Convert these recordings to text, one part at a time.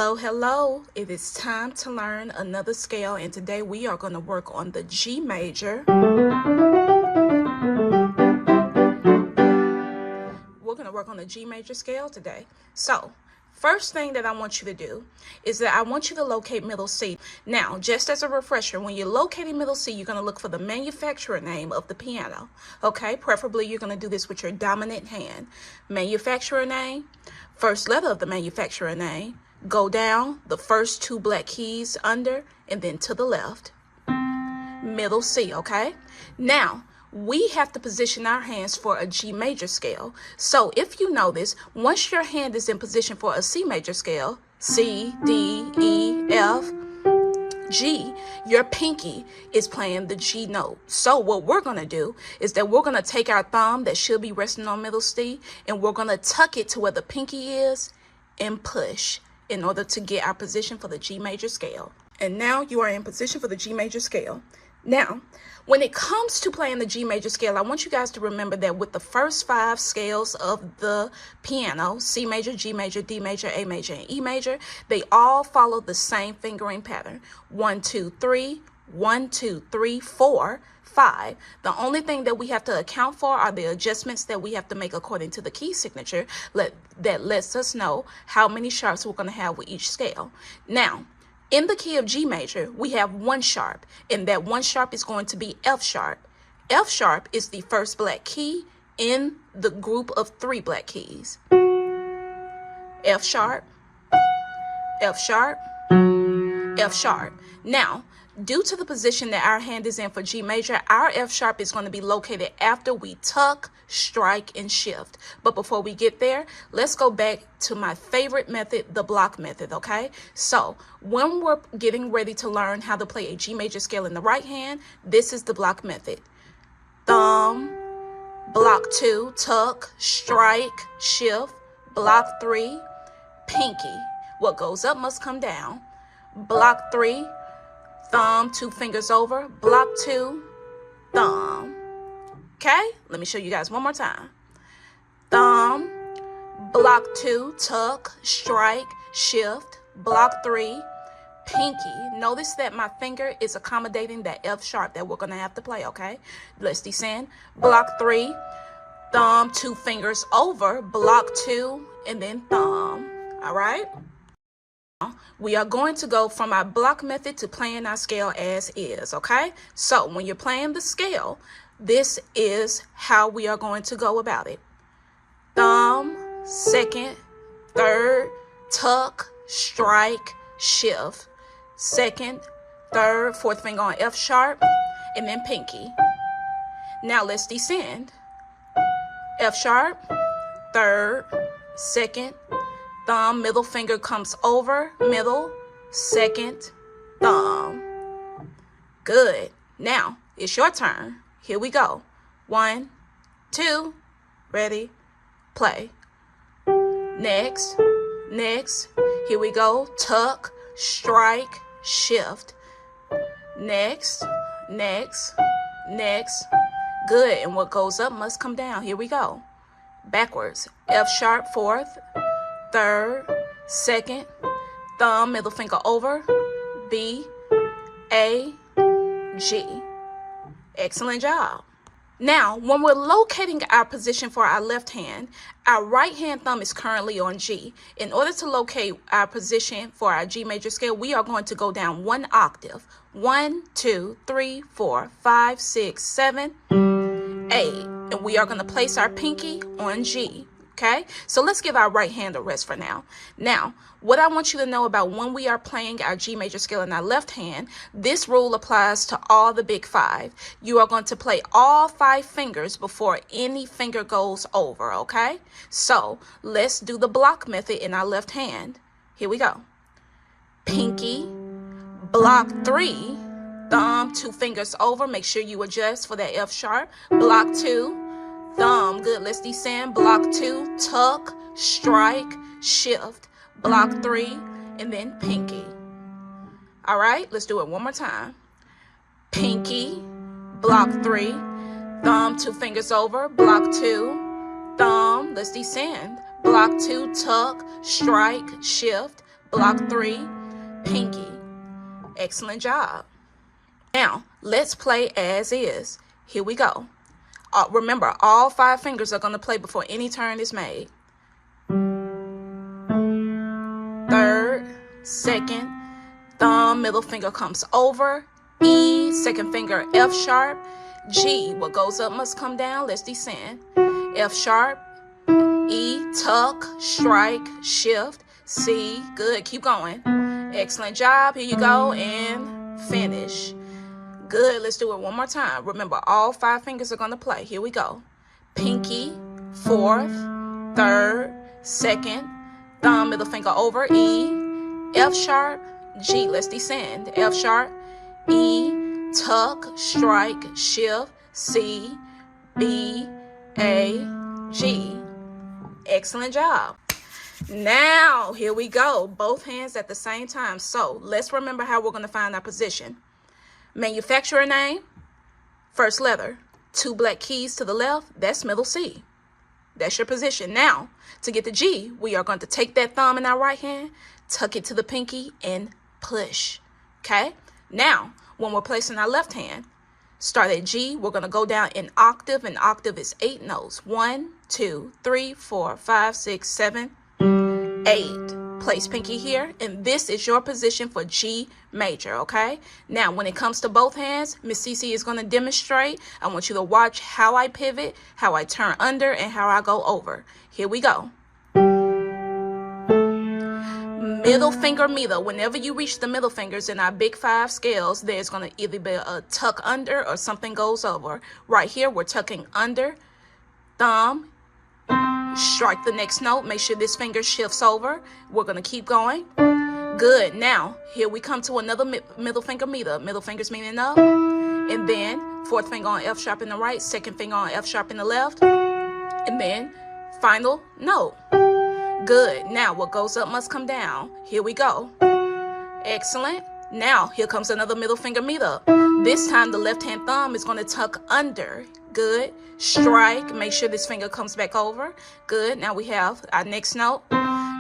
Hello, hello. It is time to learn another scale, and today we are going to work on the G major. We're going to work on the G major scale today. So, first thing that I want you to do is that I want you to locate middle C. Now, just as a refresher, when you're locating middle C, you're going to look for the manufacturer name of the piano. Okay, preferably you're going to do this with your dominant hand. Manufacturer name, first letter of the manufacturer name, go down the first two black keys under, and then to the left. Middle C, okay? Now, we have to position our hands for a G major scale. So if you know this, once your hand is in position for a C major scale, C, D, E, F, G, your pinky is playing the G note. So what we're going to do is that we're going to take our thumb that should be resting on middle C, and we're going to tuck it to where the pinky is and push in order to get our position for the G major scale. And now you are in position for the G major scale. Now, when it comes to playing the G major scale, I want you guys to remember that with the first 5 scales of the piano, C major, G major, D major, A major, and E major, they all follow the same fingering pattern. 1, 2, 3, 1, 2, 3, 4, 5. The only thing that we have to account for are the adjustments that we have to make according to the key signature that lets us know how many sharps we're going to have with each scale. Now, in the key of G major, we have 1 sharp, and that 1 sharp is going to be F sharp. F sharp is the first black key in the group of 3 black keys. F sharp, F sharp, F sharp. Now, due to the position that our hand is in for G major, our F sharp is going to be located after we tuck, strike, and shift. But before we get there, let's go back to my favorite method, the block method, okay? So when we're getting ready to learn how to play a G major scale in the right hand, this is the block method. Thumb, block 2, tuck, strike, shift, block 3, pinky. What goes up must come down. Block 3, thumb, 2 fingers over, block 2, thumb. Okay, let me show you guys one more time. Thumb, block 2, tuck, strike, shift, block 3, pinky. Notice that my finger is accommodating that F sharp that we're going to have to play, okay? Let's descend. Block 3, thumb, 2 fingers over, block 2, and then thumb. All right? We are going to go from our block method to playing our scale as is, okay? So when you're playing the scale, this is how we are going to go about it. Thumb, second, third, tuck, strike, shift. Second, third, fourth finger on F sharp, and then pinky. Now let's descend. F sharp, third, second, thumb, middle finger comes over, middle, second, thumb. Good. Now, it's your turn. Here we go. 1, 2, ready, play. Next, next, here we go. Tuck, strike, shift. Next, next, next. Good. And what goes up must come down. Here we go. Backwards. F sharp, fourth, third, second, thumb, middle finger over, B, A, G. Excellent job. Now, when we're locating our position for our left hand, our right hand thumb is currently on G. In order to locate our position for our G major scale, we are going to go down 1 octave. 1, 2, 3, 4, 5, 6, 7, 8. And we are going to place our pinky on G. Okay, so let's give our right hand a rest for now. Now, what I want you to know about when we are playing our G major scale in our left hand, this rule applies to all the big 5. You are going to play all 5 fingers before any finger goes over, okay? So let's do the block method in our left hand. Here we go. Pinky, block 3, thumb, 2 fingers over. Make sure you adjust for that F sharp. Block 2. Thumb, good, let's descend. Block 2, tuck, strike, shift. Block 3, and then pinky. All right, let's do it one more time. Pinky, block 3, thumb, 2 fingers over, block 2, thumb, let's descend. Block 2, tuck, strike, shift. block 3, pinky. Excellent job. Now, let's play as is. Here we go. Remember, all 5 fingers are going to play before any turn is made. 3rd, 2nd, thumb, middle finger comes over. E, 2nd finger, F sharp. G, what goes up must come down. Let's descend. F sharp, E, tuck, strike, shift. C, good, keep going. Excellent job. Here you go, and finish. Good, let's do it one more time. Remember, all 5 fingers are going to play. Here we go. Pinky, 4th, 3rd, 2nd, thumb, middle finger over, E, F sharp, G, let's descend. F sharp, E, tuck, strike, shift, C, B, A, G. Excellent job. Now, here we go. Both hands at the same time. So, let's remember how we're going to find our position. Manufacturer name, first letter, 2 black keys to the left, that's middle C. That's your position. Now, to get the G, we are going to take that thumb in our right hand, tuck it to the pinky, and push. Okay? Now, when we're placing our left hand, start at G, we're going to go down an octave. An octave is 8 notes. 1, 2, 3, 4, 5, 6, 7, 8. Place pinky here, and this is your position for G major, okay? Now, when it comes to both hands, Miss Cece is going to demonstrate. I want you to watch how I pivot, how I turn under, and how I go over. Here we go. Middle finger middle. Whenever you reach the middle fingers in our big 5 scales, there's going to either be a tuck under or something goes over. Right here, we're tucking under, thumb, strike the next note. Make sure this finger shifts over. We're going to keep going. Good. Now, here we come to another middle finger middle. Middle finger's meaning up. And then 4th finger on F sharp in the right, 2nd finger on F sharp in the left. And then final note. Good. Now, what goes up must come down. Here we go. Excellent. Now, here comes another middle finger meet up. This time, the left-hand thumb is going to tuck under. Good. Strike. Make sure this finger comes back over. Good. Now we have our next note.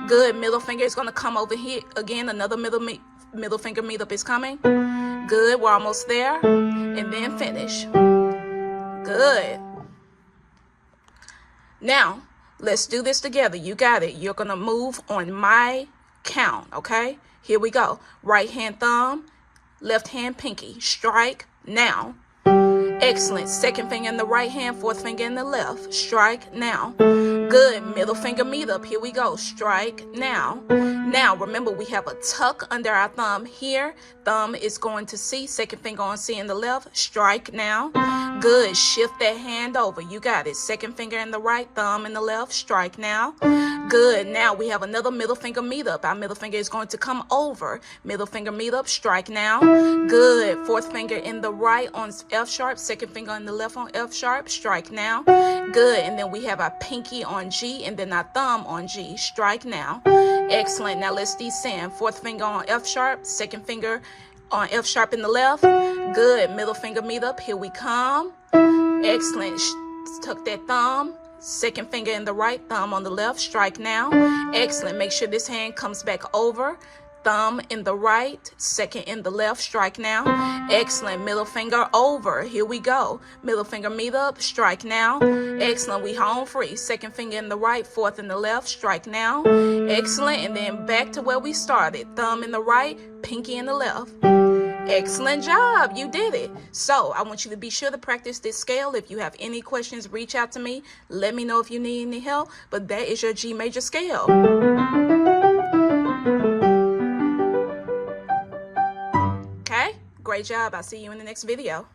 Good. Middle finger is going to come over here. Again, another middle finger meet up is coming. Good. We're almost there. And then finish. Good. Now, let's do this together. You got it. You're going to move on my count, okay? Here we go. Right hand thumb, left hand pinky. Strike now. Excellent. 2nd finger in the right hand, 4th finger in the left. Strike now. Good. Middle finger meet up. Here we go. Strike now. Now, remember, we have a tuck under our thumb here. Thumb is going to C. 2nd finger on C in the left. Strike now. Good. Shift that hand over. You got it. 2nd finger in the right, thumb in the left. Strike now. Good. Now we have another middle finger meet up. Our middle finger is going to come over. Middle finger meet up. Strike now. Good. 4th finger in the right on F sharp. 2nd finger in the left on F sharp. Strike now. Good. And then we have our pinky on G and then our thumb on G. Strike now. Excellent. Now let's descend. 4th finger on F sharp. 2nd finger on F sharp in the left. Good. Middle finger meet up. Here we come. Excellent. Tuck that thumb. 2nd finger in the right, thumb on the left. Strike now. Excellent. Make sure this hand comes back over. Thumb in the right, 2nd in the left. Strike now. Excellent. Middle finger over. Here we go. Middle finger meet up. Strike now. Excellent. We home free. 2nd finger in the right, 4th in the left. Strike now. Excellent. And then back to where we started. Thumb in the right, pinky in the left. Excellent job. You did it. So I want you to be sure to practice this scale. If you have any questions, reach out to me. Let me know if you need any help. But that is your G major scale. Okay? Great job. I'll see you in the next video.